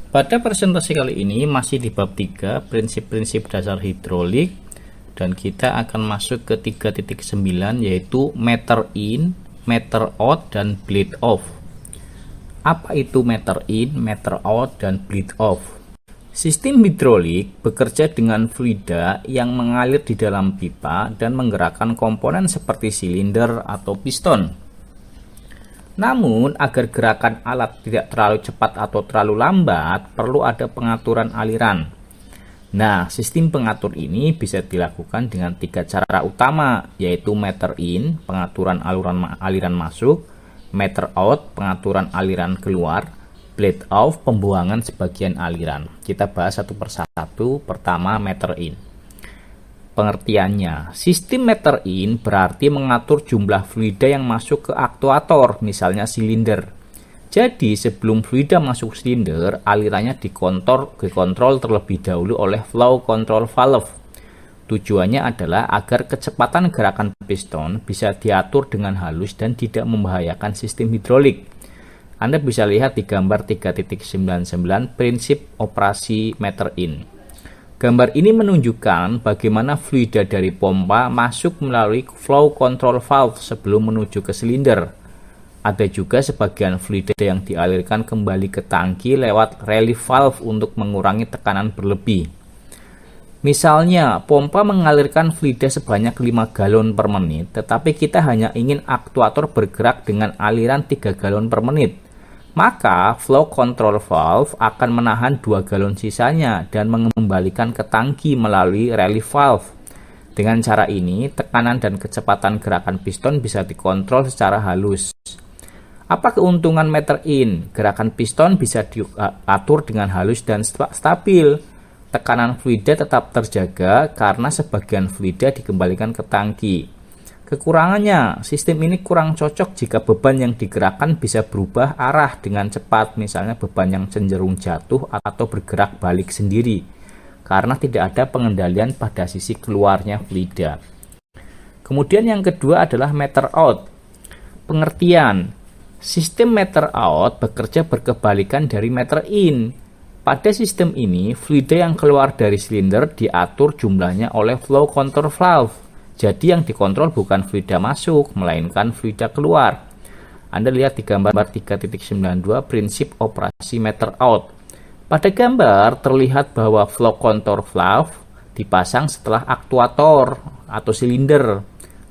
Pada presentasi kali ini masih di bab 3 prinsip-prinsip dasar hidrolik, dan kita akan masuk ke 3.9 yaitu meter in, meter out, dan bleed off. Apa itu meter in, meter out, dan bleed off? Sistem hidrolik bekerja dengan fluida yang mengalir di dalam pipa dan menggerakkan komponen seperti silinder atau piston. Namun, agar gerakan alat tidak terlalu cepat atau terlalu lambat, perlu ada pengaturan aliran. Nah, sistem pengatur ini bisa dilakukan dengan 3 cara utama, yaitu meter in, pengaturan aliran masuk, meter out, pengaturan aliran keluar, bleed off, pembuangan sebagian aliran. Kita bahas satu persatu. Pertama, meter in. Pengertiannya, sistem meter in berarti mengatur jumlah fluida yang masuk ke aktuator, misalnya silinder. Jadi, sebelum fluida masuk silinder, alirannya dikontrol terlebih dahulu oleh flow control valve. Tujuannya adalah agar kecepatan gerakan piston bisa diatur dengan halus dan tidak membahayakan sistem hidrolik. Anda bisa lihat di gambar 3.99 prinsip operasi meter in. Gambar ini menunjukkan bagaimana fluida dari pompa masuk melalui flow control valve sebelum menuju ke silinder. Ada juga sebagian fluida yang dialirkan kembali ke tangki lewat relief valve untuk mengurangi tekanan berlebih. Misalnya, pompa mengalirkan fluida sebanyak 5 galon per menit, tetapi kita hanya ingin aktuator bergerak dengan aliran 3 galon per menit. Maka, flow control valve akan menahan 2 galon sisanya dan mengembalikan ke tangki melalui relief valve. Dengan cara ini, tekanan dan kecepatan gerakan piston bisa dikontrol secara halus. Apa keuntungan meter in? Gerakan piston bisa diatur dengan halus dan stabil. Tekanan fluida tetap terjaga karena sebagian fluida dikembalikan ke tangki. Kekurangannya, sistem ini kurang cocok jika beban yang digerakkan bisa berubah arah dengan cepat, misalnya beban yang cenderung jatuh atau bergerak balik sendiri, karena tidak ada pengendalian pada sisi keluarnya fluida. Kemudian yang kedua adalah meter out. Pengertian, sistem meter out bekerja berkebalikan dari meter in. Pada sistem ini, fluida yang keluar dari silinder diatur jumlahnya oleh flow control valve. Jadi yang dikontrol bukan fluida masuk, melainkan fluida keluar. Anda lihat di gambar 3.92 prinsip operasi meter out. Pada gambar terlihat bahwa flow control valve dipasang setelah aktuator atau silinder.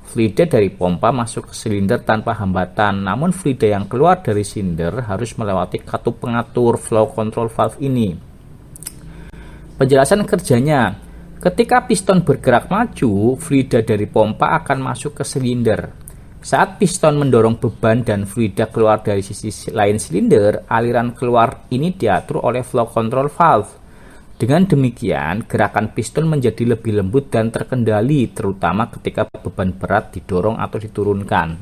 Fluida dari pompa masuk ke silinder tanpa hambatan, namun fluida yang keluar dari silinder harus melewati katup pengatur flow control valve ini. Penjelasan kerjanya, ketika piston bergerak maju, fluida dari pompa akan masuk ke silinder. Saat piston mendorong beban dan fluida keluar dari sisi lain silinder, aliran keluar ini diatur oleh flow control valve. Dengan demikian, gerakan piston menjadi lebih lembut dan terkendali, terutama ketika beban berat didorong atau diturunkan.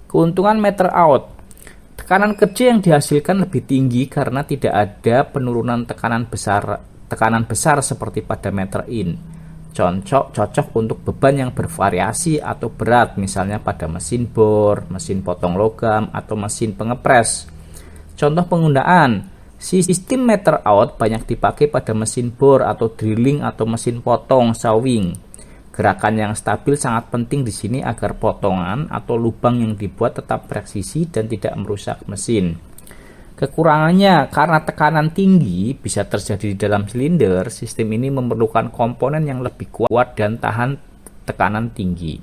Keuntungan meter out. Tekanan kerja yang dihasilkan lebih tinggi karena tidak ada penurunan tekanan besar seperti pada meter in. Cocok untuk beban yang bervariasi atau berat, misalnya pada mesin bor, mesin potong logam, atau mesin pengepres. Contoh penggunaan, sistem meter out banyak dipakai pada mesin bor atau drilling atau mesin potong sawing. Gerakan yang stabil sangat penting di sini agar potongan atau lubang yang dibuat tetap presisi dan tidak merusak mesin. Kekurangannya, karena tekanan tinggi bisa terjadi di dalam silinder, sistem ini memerlukan komponen yang lebih kuat dan tahan tekanan tinggi.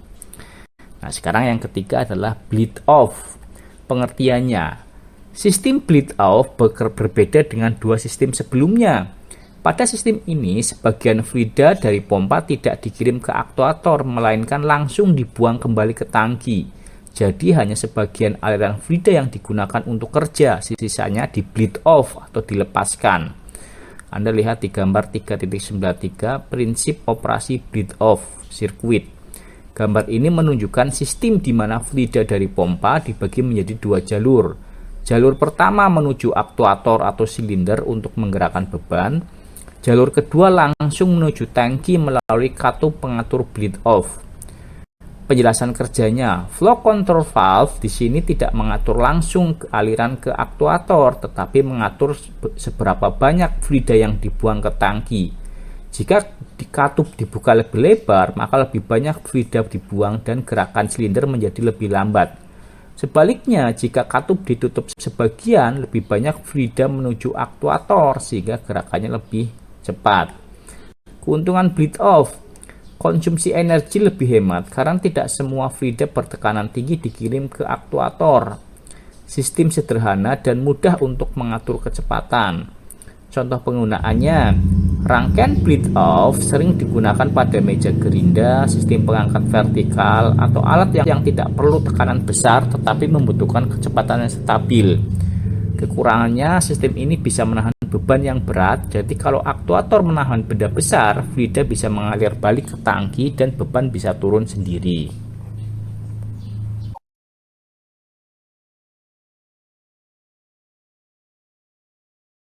Nah, sekarang yang ketiga adalah bleed off. Pengertiannya, sistem bleed off berbeda dengan 2 sistem sebelumnya. Pada sistem ini, sebagian fluida dari pompa tidak dikirim ke aktuator, melainkan langsung dibuang kembali ke tangki. Jadi hanya sebagian aliran fluida yang digunakan untuk kerja, sisanya di bleed off atau dilepaskan. Anda lihat di gambar 3.93 prinsip operasi bleed off sirkuit. Gambar ini menunjukkan sistem di mana fluida dari pompa dibagi menjadi 2 jalur. Jalur pertama menuju aktuator atau silinder untuk menggerakkan beban. Jalur kedua langsung menuju tangki melalui katup pengatur bleed off. Penjelasan kerjanya, flow control valve di sini tidak mengatur langsung aliran ke aktuator, tetapi mengatur seberapa banyak fluida yang dibuang ke tangki. Jika katup dibuka lebih lebar, maka lebih banyak fluida dibuang dan gerakan silinder menjadi lebih lambat. Sebaliknya, jika katup ditutup sebagian, lebih banyak fluida menuju aktuator sehingga gerakannya lebih cepat. Keuntungan bleed off, konsumsi energi lebih hemat karena tidak semua fluida bertekanan tinggi dikirim ke aktuator. Sistem sederhana dan mudah untuk mengatur kecepatan. Contoh penggunaannya, rangkaian bleed off sering digunakan pada meja gerinda, sistem pengangkat vertikal, atau alat yang tidak perlu tekanan besar tetapi membutuhkan kecepatan yang stabil. Kekurangannya, sistem ini bisa menahan beban yang berat, jadi kalau aktuator menahan benda besar, fluida bisa mengalir balik ke tangki dan beban bisa turun sendiri.